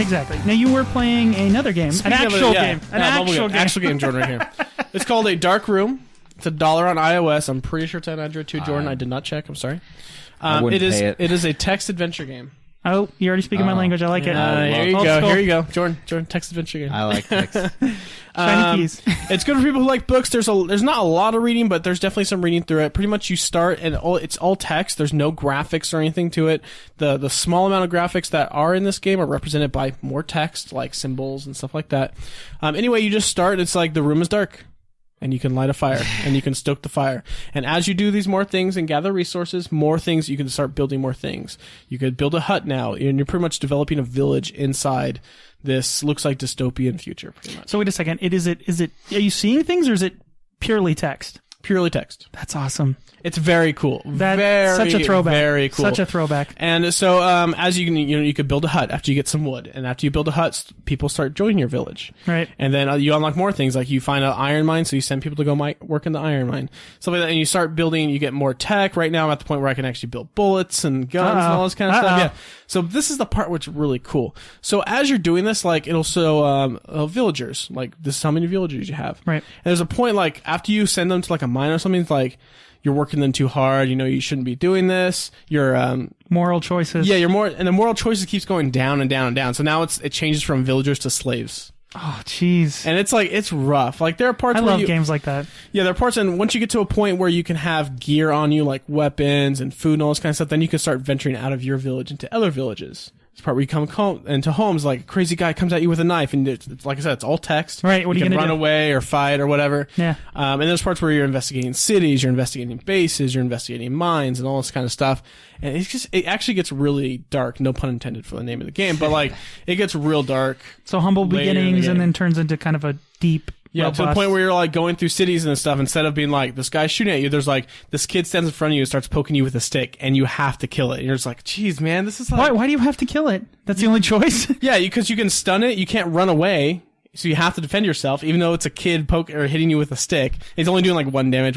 Exactly. Now you were playing another game, an actual game, actual game, Jordan, right here. It's called A Dark Room. It's $1 on iOS. I'm pretty sure it's on Android too, Jordan. I did not check. I'm sorry. It is a text adventure game. Oh, you're already speaking my language. I like it. Here you go. Here you go, Jordan. Text adventure game. I like text. Shiny keys. It's good for people who like books. There's not a lot of reading, but there's definitely some reading through it. Pretty much you start and it's all text. There's no graphics or anything to it. The small amount of graphics that are in this game are represented by more text, like symbols and stuff like that. Anyway, you just start. It's like the room is dark. And you can light a fire, and you can stoke the fire. And as you do these more things and gather resources, more things, you can start building more things. You could build a hut now, and you're pretty much developing a village inside this looks like dystopian future, pretty much. So wait a second. Is it? Are you seeing things, or is it purely text? Purely text. That's awesome. It's very cool. That's such a throwback. Very cool. Such a throwback. And so, as you could build a hut after you get some wood, and after you build a hut, people start joining your village. Right. And then you unlock more things, like you find an iron mine, so you send people to go work in the iron mine, stuff like that. And you start building. You get more tech. Right now, I'm at the point where I can actually build bullets and guns and all this kind of stuff. Yeah. So this is the part which is really cool. So as you're doing this, like it'll show villagers. Like this is how many villagers you have. Right. And there's a point like after you send them to like a mine or something, it's like you're working them too hard. You shouldn't be doing this. Your moral choices. Yeah, and the moral choices keeps going down and down and down. So now it changes from villagers to slaves. Oh, jeez. And it's rough. Like there are parts. I love games like that. Yeah, there are parts, and once you get to a point where you can have gear on you, like weapons and food and all this kind of stuff, then you can start venturing out of your village into other villages. It's part where you come into homes, like a crazy guy comes at you with a knife, and it's like I said, it's all text. Right. What are you can gonna run away or fight or whatever. Yeah. And there's parts where you're investigating cities, you're investigating bases, you're investigating mines, and all this kind of stuff. And it actually gets really dark. No pun intended for the name of the game, but like it gets real dark. So humble beginnings, and then turns into kind of a deep. Yeah, robust. to the point where you're like going through cities and stuff, instead of being like, this guy's shooting at you, there's like, this kid stands in front of you and starts poking you with a stick, and you have to kill it. And you're just like, geez, man, this is like... Why do you have to kill it? That's the only choice? Yeah, because you can stun it, you can't run away, so you have to defend yourself, even though it's a kid hitting you with a stick. It's only doing like one damage.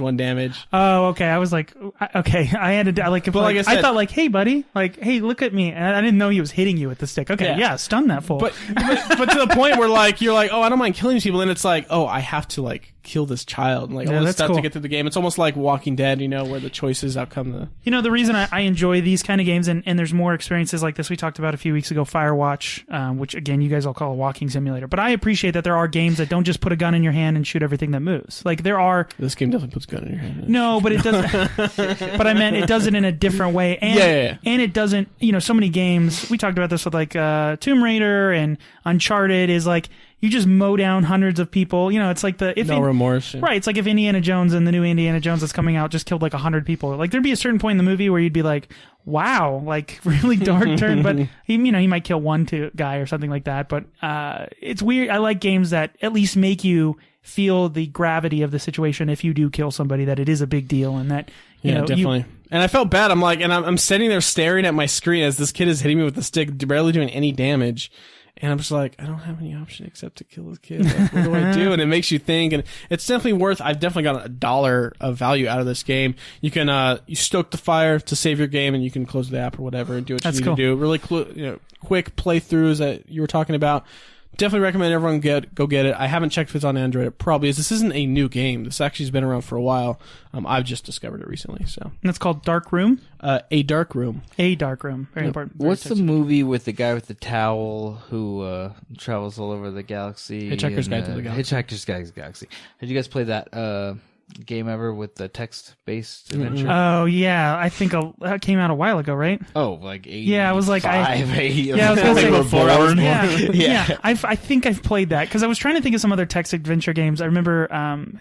Oh, okay. I was like, okay. I had to, like, I thought like, hey, buddy, like, hey, look at me. And I didn't know he was hitting you with the stick. Okay, yeah, stun that fool. But to the point where like, you're like, oh, I don't mind killing these people. And it's like, oh, I have to like kill this child and like all this stuff to get through the game. It's almost like Walking Dead, where the choices outcome the... the reason I enjoy these kind of games, and there's more experiences like this we talked about a few weeks ago, Firewatch, which again, you guys all call a walking simulator. But I appreciate that there are games that don't just put a gun in your hand and shoot everything that moves. Like there are... This game definitely puts a gun in your hand. No, but it doesn't... but I meant it does it in a different way. And, and it doesn't... so many games... We talked about this with like Tomb Raider and Uncharted is like... You just mow down hundreds of people. It's like no remorse. Right. It's like if Indiana Jones and the new Indiana Jones that's coming out just killed like 100 people. Like there'd be a certain point in the movie where you'd be like, wow, like really dark turn. But he might kill one guy or something like that. But it's weird. I like games that at least make you feel the gravity of the situation if you do kill somebody, that it is a big deal, and that definitely. And I felt bad. I'm like, and I'm sitting there staring at my screen as this kid is hitting me with the stick, barely doing any damage. And I'm just like, I don't have any option except to kill this kid. Like, what do I do? And it makes you think. And it's definitely I've definitely got $1 of value out of this game. You can, you stoke the fire to save your game, and you can close the app or whatever and do what you need to do. Really quick playthroughs that you were talking about. Definitely recommend everyone go get it. I haven't checked if it's on Android. It probably is. This isn't a new game. This actually has been around for a while. I've just discovered it recently. So. And it's called Dark Room? A Dark Room. A Dark Room. Very important. What's the movie with the guy with the towel who travels all over the galaxy? Hitchhiker's Guide to the Galaxy. Hitchhiker's Guide to the Galaxy. Did you guys play that game ever with the text-based adventure? Oh yeah, I think that came out a while ago, right? Oh, like 8. Yeah, I was like, I was gonna say before I was born. Yeah. I think I've played that because I was trying to think of some other text adventure games. I remember,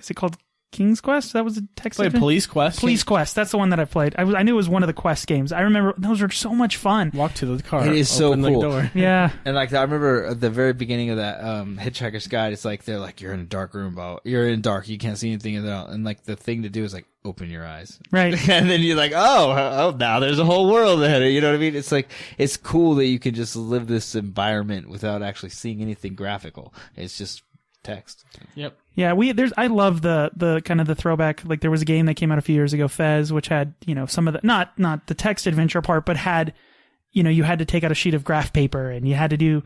is it called King's Quest? That was a text adventure? Police Quest. Police Quest. That's the one that I played. I knew it was one of the Quest games. I remember those were so much fun. Walk to the car. It is so cool. The door. Yeah. And like I remember at the very beginning of that Hitchhiker's Guide, it's like they're like, you're in a dark room, you're in dark, you can't see anything at all. And like the thing to do is like open your eyes. Right. And then you're like, oh, now there's a whole world ahead of you. You know what I mean? It's like, it's cool that you can just live this environment without actually seeing anything graphical. It's just text. Yep. Yeah, I love the kind of the throwback. Like there was a game that came out a few years ago, Fez, which had, some of the not the text adventure part, but had, you had to take out a sheet of graph paper and you had to do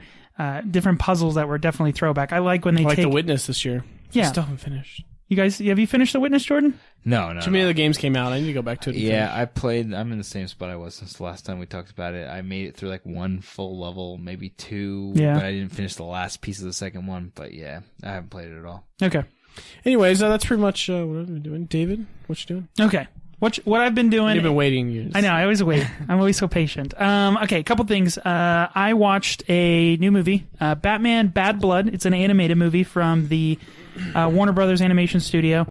different puzzles that were definitely throwback. I like when they I like take. The Witness this year. Yeah. Still haven't finished. You guys, have you finished The Witness, Jordan? No. Too many of the games came out. I need to go back to it. and Yeah, finish. I played. I'm in the same spot I was since the last time we talked about it. I made it through like one full level, maybe two. Yeah. But I didn't finish the last piece of the second one. But yeah, I haven't played it at all. Okay. Anyways, that's pretty much what I've been doing. David, what you doing? Okay. What I've been doing. You've been waiting years. I know. I always wait. I'm always so patient. Okay, a couple things. I watched a new movie, Batman: Bad Blood. It's an animated movie from the Warner Brothers Animation Studio.